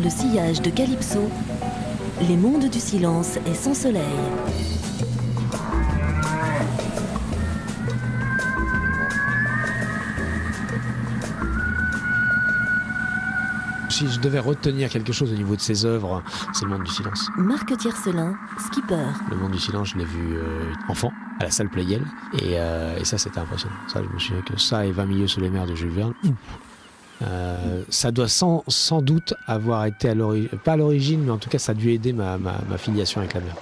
le sillage de Calypso, les mondes du silence et sans soleil. Si je devais retenir quelque chose au niveau de ses œuvres, c'est le monde du silence. Marc Tiercelin, skipper. Le monde du silence, je l'ai vu enfant, à la salle Playel, et ça c'était impressionnant. Ça, je me souviens que ça et 20 milieux sous les mers de Jules Verne, ça doit sans doute avoir été pas à l'origine, mais en tout cas ça a dû aider ma filiation avec la mer.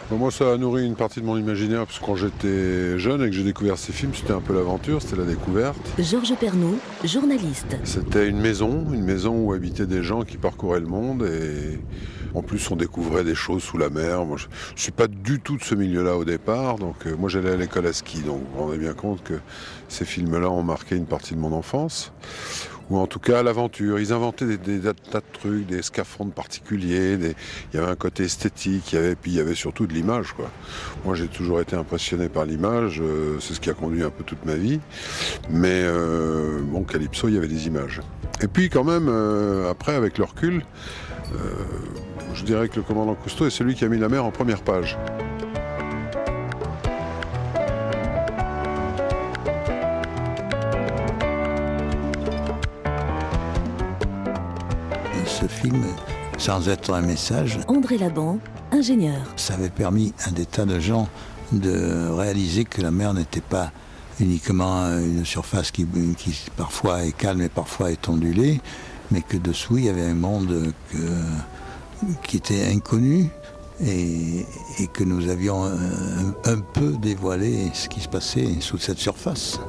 Moi, ça a nourri une partie de mon imaginaire, parce que quand j'étais jeune et que j'ai découvert ces films, c'était un peu l'aventure, c'était la découverte. Georges Pernaut, journaliste. C'était une maison où habitaient des gens qui parcouraient le monde, et en plus on découvrait des choses sous la mer. Moi, je ne suis pas du tout de ce milieu-là au départ, donc moi j'allais à l'école à ski, donc vous vous rendez bien compte que ces films-là ont marqué une partie de mon enfance. Ou en tout cas l'aventure. Ils inventaient des tas de trucs, des scaphandres particuliers, il y avait un côté esthétique, puis il y avait surtout de l'image, quoi. Moi j'ai toujours été impressionné par l'image, c'est ce qui a conduit un peu toute ma vie. Mais bon, Calypso, il y avait des images. Et puis quand même, après, avec le recul, je dirais que le commandant Cousteau est celui qui a mis la mer en première page. Ce film, sans être un message, André Laban, ingénieur. ça avait permis à des tas de gens de réaliser que la mer n'était pas uniquement une surface qui parfois est calme et parfois est ondulée, mais que dessous il y avait un monde qui était inconnu et que nous avions un peu dévoilé ce qui se passait sous cette surface.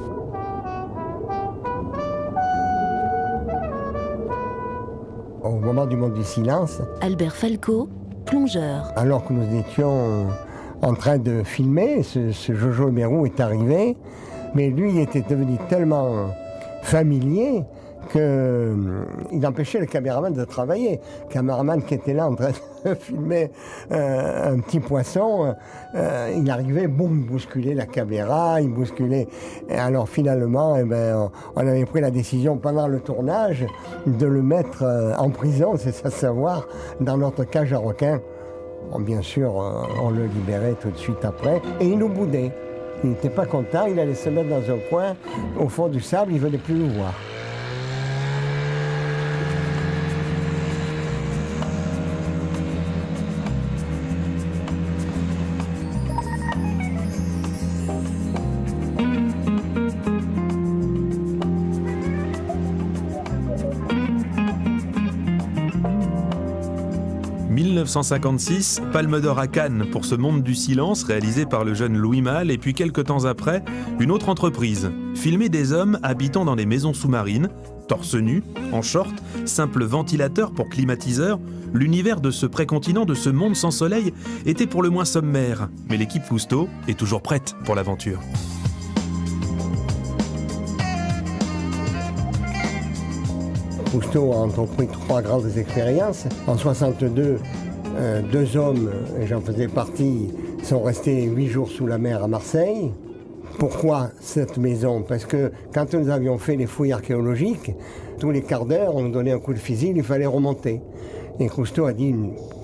Au moment du monde du silence, Albert Falco, plongeur. alors que nous étions en train de filmer, ce Jojo Mérou est arrivé, mais lui il était devenu tellement familier qu'il empêchait le caméraman de travailler. Le caméraman qui était là en train de filmer un petit poisson, il arrivait, boum, il bousculait la caméra, il bousculait. Et alors finalement, on avait pris la décision pendant le tournage de le mettre en prison, c'est ça savoir, dans notre cage à requins. Bon, bien sûr, on le libérait tout de suite après, et il nous boudait. Il n'était pas content, il allait se mettre dans un coin, au fond du sable, il ne venait plus nous voir. « 1956, Palme d'Or à Cannes pour ce monde du silence réalisé par le jeune Louis Malle, et puis quelques temps après, une autre entreprise, filmer des hommes habitant dans des maisons sous-marines, torse nu, en short, simple ventilateur pour climatiseur. L'univers de ce précontinent, de ce monde sans soleil, était pour le moins sommaire, mais l'équipe Cousteau est toujours prête pour l'aventure. Cousteau a entrepris 3 grandes expériences. En 62, 2 hommes, et j'en faisais partie, sont restés 8 jours sous la mer à Marseille. Pourquoi cette maison? Parce que quand nous avions fait les fouilles archéologiques, tous les quarts d'heure, on nous donnait un coup de fusil, il fallait remonter. Et Cousteau a dit,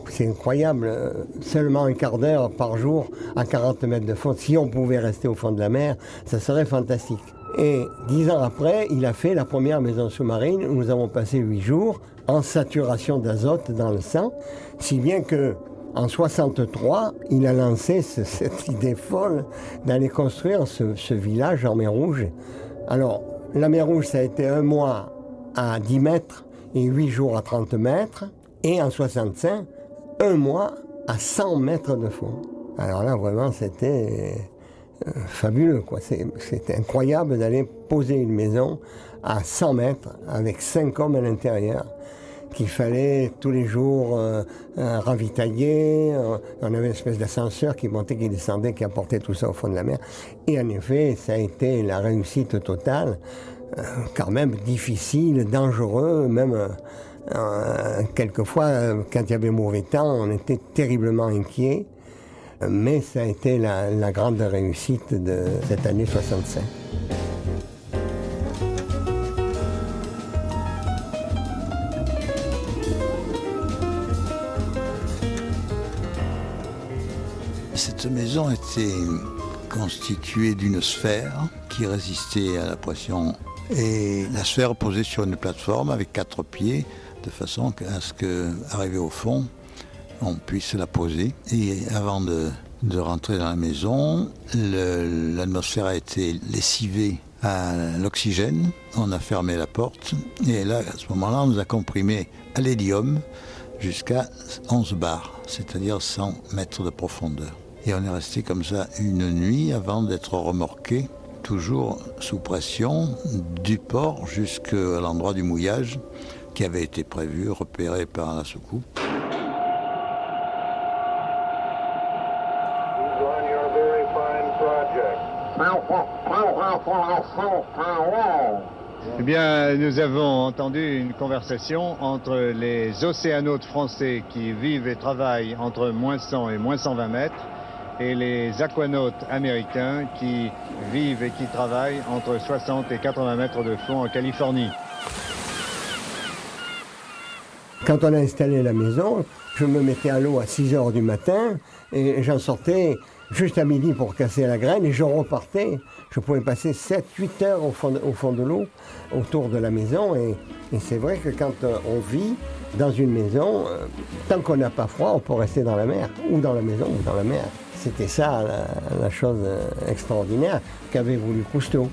c'est incroyable, seulement un quart d'heure par jour à 40 mètres de fond. Si on pouvait rester au fond de la mer, ça serait fantastique. Et 10 ans après, il a fait la première maison sous-marine où nous avons passé 8 jours en saturation d'azote dans le sang, si bien que en 63, il a lancé cette idée folle d'aller construire ce village en mer Rouge. Alors, la mer Rouge, ça a été 1 mois à 10 mètres et 8 jours à 30 mètres. Et en 65, 1 mois à 100 mètres de fond. Alors là, vraiment, c'était fabuleux, quoi. C'était incroyable d'aller poser une maison à 100 mètres avec 5 hommes à l'intérieur qu'il fallait tous les jours ravitailler. On avait une espèce d'ascenseur qui montait, qui descendait, qui apportait tout ça au fond de la mer. Et en effet, ça a été la réussite totale, quand même difficile, dangereux, même quelquefois, quand il y avait mauvais temps, on était terriblement inquiets. Mais ça a été la grande réussite de cette année 65. Cette maison était constituée d'une sphère qui résistait à la pression. Et la sphère posée sur une plateforme avec 4 pieds, de façon à ce qu'arrivé au fond, on puisse la poser. Et avant de rentrer dans la maison, l'atmosphère a été lessivée à l'oxygène. On a fermé la porte. Et là, à ce moment-là, on nous a comprimé à l'hélium jusqu'à 11 bars, c'est-à-dire 100 mètres de profondeur. Et on est resté comme ça une nuit avant d'être remorqué, toujours sous pression, du port jusqu'à l'endroit du mouillage qui avait été prévu, repéré par la soucoupe. Eh bien, nous avons entendu une conversation entre les océanautes français qui vivent et travaillent entre moins 100 et moins 120 mètres et les aquanautes américains qui vivent et qui travaillent entre 60 et 80 mètres de fond en Californie. Quand on a installé la maison, je me mettais à l'eau à 6 h du matin et j'en sortais juste à midi pour casser la graine et je repartais. Je pouvais passer 7-8 heures au fond de l'eau autour de la maison et c'est vrai que quand on vit dans une maison, tant qu'on n'a pas froid, on peut rester dans la mer, ou dans la maison ou dans la mer. C'était ça la chose extraordinaire qu'avait voulu Cousteau.